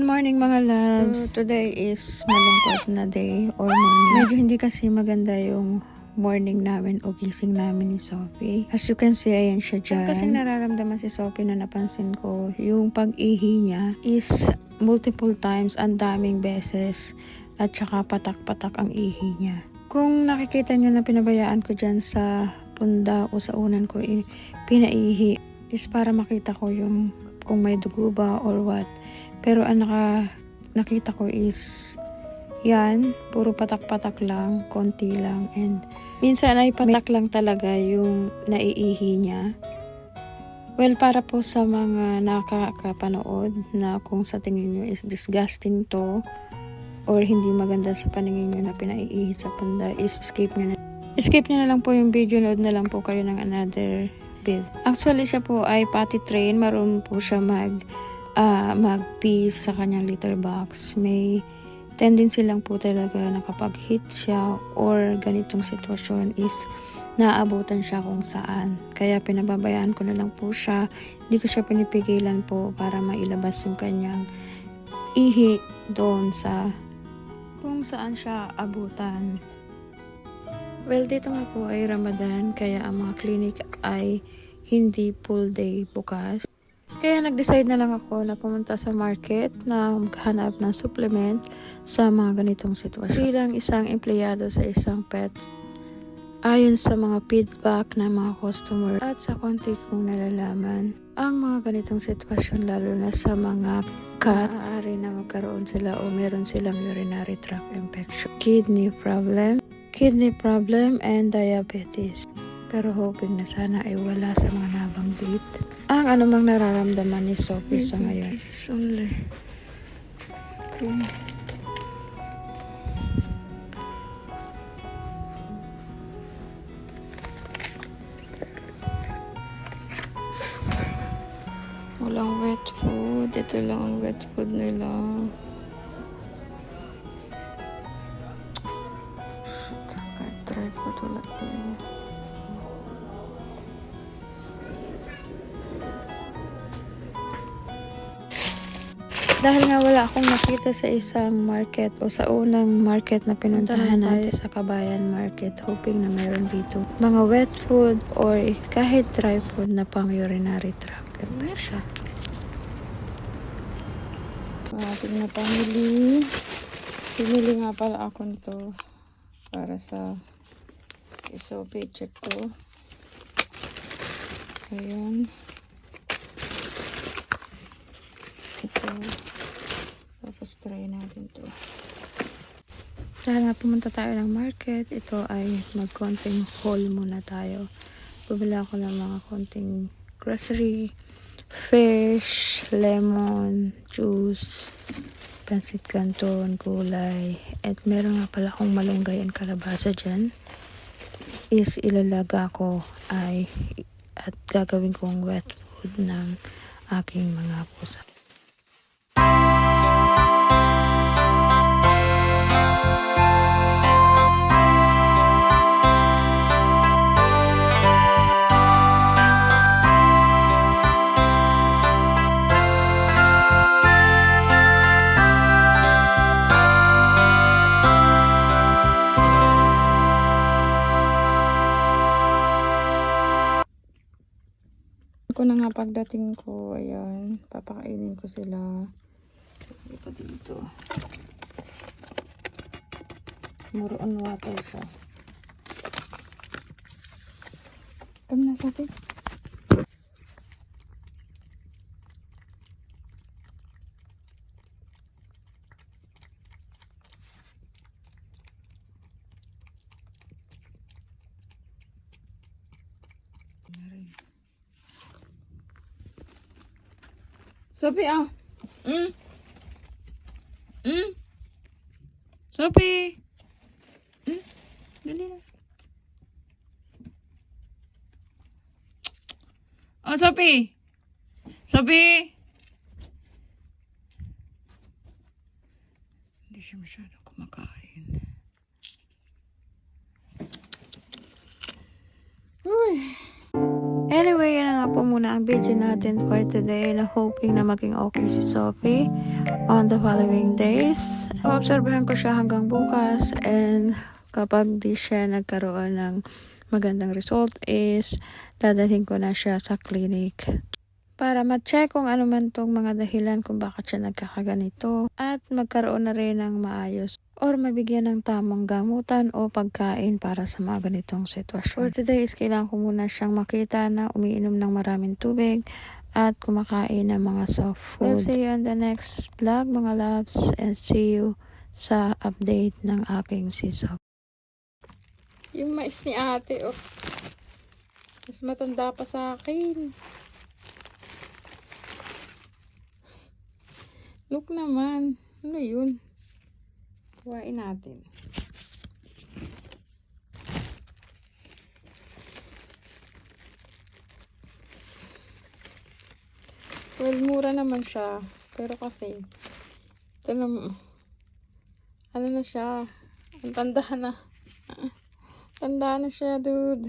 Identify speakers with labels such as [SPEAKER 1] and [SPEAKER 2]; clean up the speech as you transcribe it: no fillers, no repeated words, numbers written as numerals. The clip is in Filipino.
[SPEAKER 1] Good morning mga loves. So, today is malungkot na day or morning. Medyo hindi kasi maganda yung morning namin o gising namin ni Sophie. As you can see, ayan siya dyan. Kasi nararamdaman si Sophie na napansin ko, yung pag-ihi niya is multiple times, ang daming beses, at saka patak-patak ang ihi niya. Kung nakikita nyo na pinabayaan ko dyan sa punda o sa unan ko, pinaihi, is para makita ko yung kung may dugo ba or what. Pero ang nakita ko is yan, puro patak-patak lang, konti lang. And minsan ay patak lang talaga yung naiihi niya. Well, para po sa mga nakakapanood na kung sa tingin nyo is disgusting to or hindi maganda sa paningin nyo na pinaiihi sa punda, is skip nyo na. Skip nyo na lang po yung video, nood na lang po kayo ng another vid. Actually, siya po ay potty train. Marunong po siya mag-pee sa kanyang litter box. May tendency lang po talaga na kapag hit siya or ganitong sitwasyon is naabutan siya kung saan. Kaya pinababayaan ko na lang po siya. Hindi ko siya pinipigilan po para mailabas yung kanyang ihi doon sa kung saan siya abutan. Well, dito nga po ay Ramadan, kaya ang mga clinic ay hindi full day bukas. Kaya nag-decide na lang ako na pumunta sa market na maghanap ng supplement sa mga ganitong sitwasyon. Bilang isang empleyado sa isang pet, ayon sa mga feedback ng mga customer at sa konti kong nalalaman, ang mga ganitong sitwasyon lalo na sa mga cat, maaari na magkaroon sila o meron silang urinary tract infection, kidney problem and diabetes. Pero hoping na sana ay wala sa mga nabanggit ang anumang nararamdaman ni Sophie sa ngayon. This is only cool. Walang wet food. Ito lang ang wet food nila. Shit, kahit try food wala din. Dahil nga wala akong nakita sa isang market o sa unang market na pinuntahan natin sa Kabayan Market, hoping na mayroon dito mga wet food or kahit dry food na pang urinary tract infection. Ang ating napamili. Pinili nga pala ako nito para sa Sophie. Check ko. Ayan. Ito. Tapos try natin to. Dahil nga pumunta tayo ng market, ito ay magkonting haul muna tayo. Bumili ako ng mga konting grocery, fish, lemon, juice, pansit canton, gulay. At meron nga pala akong malunggay and kalabasa dyan. Is ilalaga ko ay at gagawin kong wet food ng aking mga pusa. Ko na nga pagdating ko, ayan, papakainin ko sila. Ito dito. More on water siya. Come na, Sophie. Sophie, ah. Sophie. Dali na. Oh, Sophie. Sophie. Hindi siya masyado kumakain. Uy. Anyway, yan na nga po muna ang video natin for today na hoping na maging okay si Sophie on the following days. Obserbahan ko siya hanggang bukas and kapag di siya nagkaroon ng magandang result is dadalhin ko na siya sa clinic para ma-check kung ano man tong mga dahilan kung bakit siya nagkakaganito at magkaroon na rin ng maayos or mabigyan ng tamang gamutan o pagkain para sa mga ganitong sitwasyon. For today is kailangan ko muna siyang makita na umiinom ng maraming tubig at kumakain ng mga soft food. We'll see you on the next vlog mga loves and see you sa update ng aking si Sophie. Yung mais ni ate mas matanda pa sa akin. Look naman. Ano yun? Kuhain natin. Well, mura naman siya. Pero kasi, ito na, ano na siya? Ang tanda na. Tanda na siya, dude.